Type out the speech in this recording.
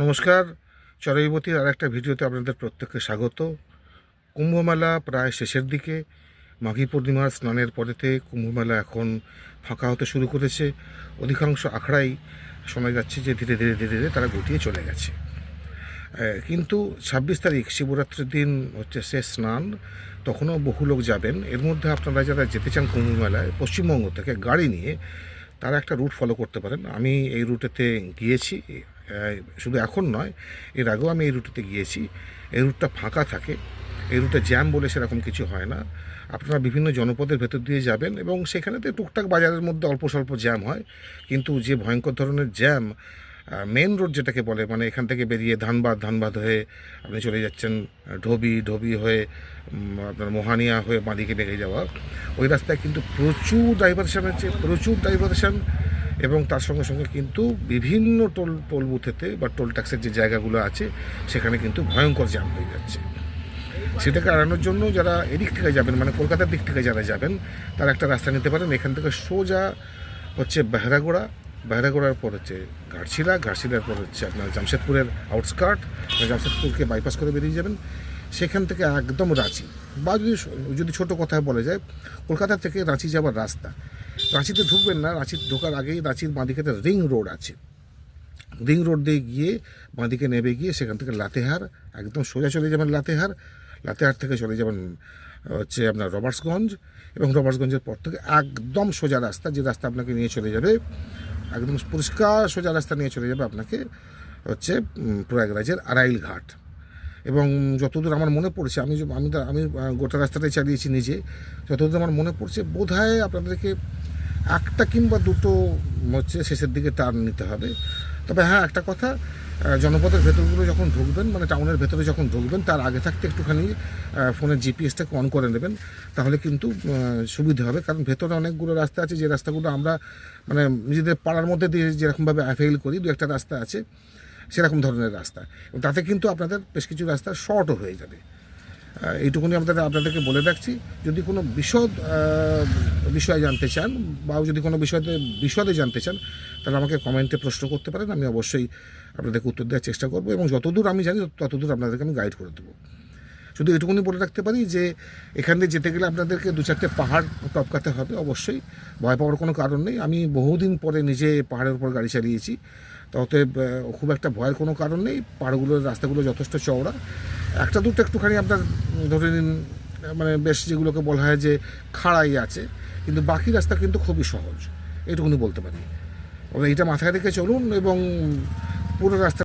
নমস্কার, চড়াইবতীর আর একটা ভিডিওতে আপনাদের প্রত্যেককে স্বাগত। কুম্ভমেলা প্রায় শেষের দিকে। মাঘী পূর্ণিমার স্নানের পরেতে কুম্ভমেলা এখন ফাঁকা হতে শুরু করেছে। অধিকাংশ আখড়াই শোনা যাচ্ছে যে ধীরে ধীরে ধীরে ধীরে তারা গুটিয়ে চলে গেছে। কিন্তু 26 তারিখ শিবরাত্রির দিন হচ্ছে শেষ স্নান, তখনও বহু লোক যাবেন। এর মধ্যে আপনারা যারা যেতে চান কুম্ভমেলায় পশ্চিমবঙ্গ থেকে গাড়ি নিয়ে, তারা একটা রুট ফলো করতে পারেন। আমি এই রুটেতে গিয়েছি, শুধু এখন নয়, এর আগেও আমি এই রুটেতে গিয়েছি। এই রুটটা ফাঁকা থাকে, এই রুটে জ্যাম বলে সেরকম কিছু হয় না। আপনারা বিভিন্ন জনপদের ভেতর দিয়ে যাবেন এবং সেখানেতে টুকটাক বাজারের মধ্যে অল্প স্বল্প জ্যাম হয়, কিন্তু যে ভয়ঙ্কর ধরনের জ্যাম মেন রোড যেটাকে বলে, মানে এখান থেকে বেরিয়ে ধানবাদ হয়ে আপনি চলে যাচ্ছেন ঢবি হয়ে আপনার মোহানিয়া হয়ে বাঁদিকে বেরিয়ে যাওয়া, ওই রাস্তায় কিন্তু প্রচুর ডাইভারশান আছে, প্রচুর ডাইভারশান। এবং তার সঙ্গে সঙ্গে কিন্তু বিভিন্ন টোল বুথেতে বা টোল ট্যাক্সের যে জায়গাগুলো আছে সেখানে কিন্তু ভয়ঙ্কর জ্যাম হয়ে যাচ্ছে। সেটাকে এড়ানোর জন্য যারা এদিক থেকে যাবেন, মানে কলকাতার দিক থেকে যারা যাবেন, তারা একটা রাস্তা নিতে পারেন। এখান থেকে সোজা হচ্ছে বেহারাগোড়ার পর হচ্ছে ঘাটশিলার পর হচ্ছে আপনার জামশেদপুরের আউটস্কার্ট, জামশেদপুরকে বাইপাস করে বেরিয়ে যাবেন। সেখান থেকে একদম রাঁচি, বা যদি ছোটো কথায় বলা যায়, কলকাতা থেকে রাঁচি যাওয়ার রাস্তা। রাঁচিতে ঢুকবেন না, রাঁচি ঢোকার আগেই রাঁচির বাঁদিকে রিং রোড আছে। রিং রোড দিয়ে গিয়ে বাঁদিকে নেমে গিয়ে সেখান থেকে লাতেহার, একদম সোজা চলে যাবেন লাতেহার থেকে চলে যাবেন হচ্ছে আপনার রবার্টসগঞ্জ, এবং রবার্টসগঞ্জের পর থেকে একদম সোজা রাস্তা, যে রাস্তা আপনাকে নিয়ে চলে যাবে, একদম পরিষ্কার সোজা রাস্তা নিয়ে চলে যাবে আপনাকে হচ্ছে প্রয়াগরাজের আরাইল ঘাট। এবং যতদূর আমার মনে পড়ছে, আমি গোটা রাস্তাটাই চালিয়েছি নিজে, যতদূর আমার মনে পড়ছে বোধহয় আপনাদেরকে একটা কিংবা দুটো হচ্ছে শেষের দিকে টার্ন নিতে হবে। তবে হ্যাঁ, একটা কথা, জনপদের ভেতরগুলো যখন ঢুকবেন, মানে টাউনের ভেতরে যখন ঢুকবেন, তার আগে থাকতে একটুখানি ফোনের জিপিএসটাকে অন করে নেবেন, তাহলে কিন্তু সুবিধে হবে। কারণ ভেতরে অনেকগুলো রাস্তা আছে, যে রাস্তাগুলো আমরা মানে নিজেদের পাড়ার মধ্যে দিয়ে যেরকমভাবে অ্যাভেইল করি, দু একটা রাস্তা আছে সেরকম ধরনের রাস্তা, এবং তাতে কিন্তু আপনাদের বেশ কিছু রাস্তা শর্টও হয়ে যাবে। এইটুকুনি আপনাদেরকে বলে রাখছি। যদি কোনো বিষয় জানতে চান, বা যদি কোনো বিশদে জানতে চান, তাহলে আমাকে কমেন্টে প্রশ্ন করতে পারেন, আমি অবশ্যই আপনাদেরকে উত্তর দেওয়ার চেষ্টা করব, এবং যতদূর আমি জানি ততদূর আপনাদেরকে আমি গাইড করে দেবো। শুধু এটুকুনি বলে রাখতে পারি যে এখানে যেতে গেলে আপনাদেরকে 2-4টে পাহাড় টপকাতে হবে, অবশ্যই ভয় পাওয়ার কোনো কারণ নেই। আমি বহুদিন পরে নিজে পাহাড়ের উপর গাড়ি চালিয়েছি, অতএব খুব একটা ভয়ের কোনো কারণ নেই। পাহাড়গুলোর রাস্তাগুলো যথেষ্ট চওড়া, একটা দুটো একটুখানি আপনার ধরে নিন মানে বেশ যেগুলোকে বলা হয় যে খাড়াই আছে, কিন্তু বাকি রাস্তা কিন্তু খুবই সহজ, এটুকুনি বলতে পারি। এইটা মাথায় রেখে চলুন এবং পুরো রাস্তা